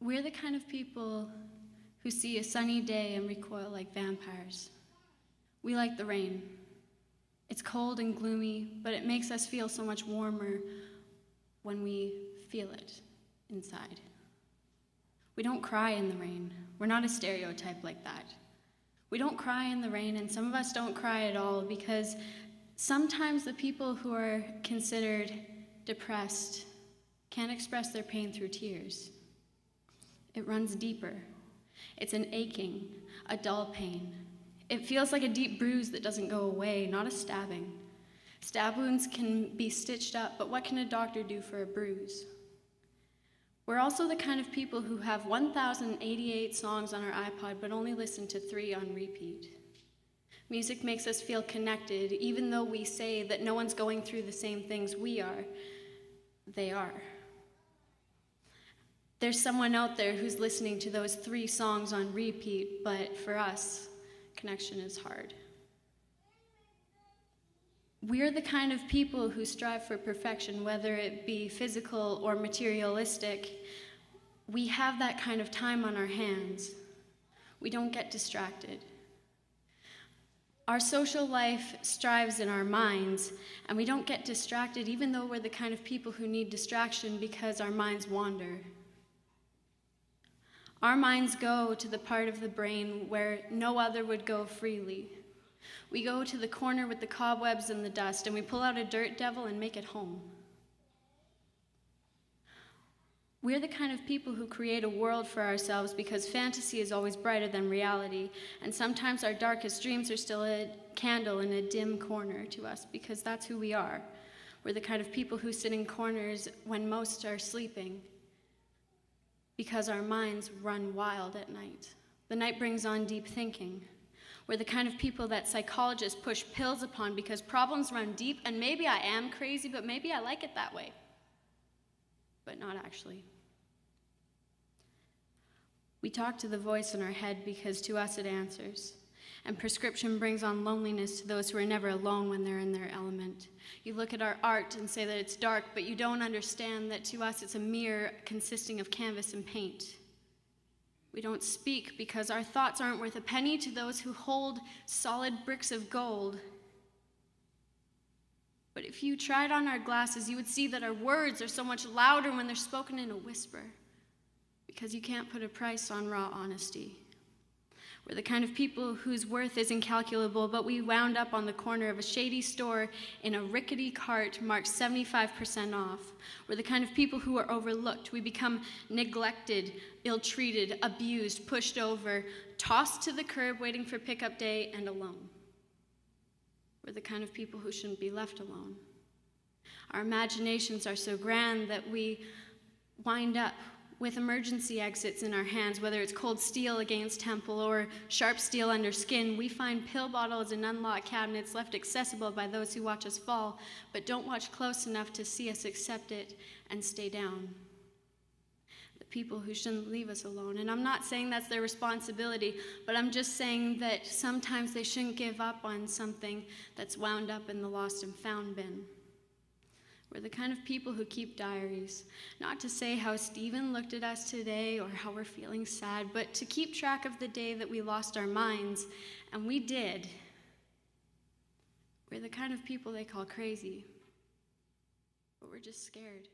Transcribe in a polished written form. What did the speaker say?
We're the kind of people who see a sunny day and recoil like vampires. We like the rain. It's cold and gloomy, but it makes us feel so much warmer when we feel it inside. We don't cry in the rain. We're not a stereotype like that. We don't cry in the rain, and some of us don't cry at all because sometimes the people who are considered depressed can't express their pain through tears. It runs deeper. It's an aching, a dull pain. It feels like a deep bruise that doesn't go away, not a stabbing. Stab wounds can be stitched up, but what can a doctor do for a bruise? We're also the kind of people who have 1,088 songs on our iPod, but only listen to 3 on repeat. Music makes us feel connected, even though we say that no one's going through the same things we are. They are. There's someone out there who's listening to those 3 songs on repeat, but for us, connection is hard. We're the kind of people who strive for perfection, whether it be physical or materialistic. We have that kind of time on our hands. We don't get distracted. Our social life strives in our minds, and we don't get distracted even though we're the kind of people who need distraction because our minds wander. Our minds go to the part of the brain where no other would go freely. We go to the corner with the cobwebs and the dust, and we pull out a dirt devil and make it home. We're the kind of people who create a world for ourselves because fantasy is always brighter than reality, and sometimes our darkest dreams are still a candle in a dim corner to us because that's who we are. We're the kind of people who sit in corners when most are sleeping because our minds run wild at night. The night brings on deep thinking. We're the kind of people that psychologists push pills upon because problems run deep, and maybe I am crazy, but maybe I like it that way. But not actually. We talk to the voice in our head because to us it answers. And prescription brings on loneliness to those who are never alone when they're in their element. You look at our art and say that it's dark, but you don't understand that to us it's a mirror consisting of canvas and paint. We don't speak because our thoughts aren't worth a penny to those who hold solid bricks of gold. But if you tried on our glasses, you would see that our words are so much louder when they're spoken in a whisper, because you can't put a price on raw honesty. We're the kind of people whose worth is incalculable, but we wound up on the corner of a shady store in a rickety cart marked 75% off. We're the kind of people who are overlooked. We become neglected, ill-treated, abused, pushed over, tossed to the curb waiting for pickup day, and alone. We're the kind of people who shouldn't be left alone. Our imaginations are so grand that we wind up with emergency exits in our hands, whether it's cold steel against temple or sharp steel under skin. We find pill bottles in unlocked cabinets left accessible by those who watch us fall, but don't watch close enough to see us accept it and stay down. The people who shouldn't leave us alone. And I'm not saying that's their responsibility, but I'm just saying that sometimes they shouldn't give up on something that's wound up in the lost and found bin. We're the kind of people who keep diaries, not to say how Stephen looked at us today or how we're feeling sad, but to keep track of the day that we lost our minds, and we did. We're the kind of people they call crazy, but we're just scared.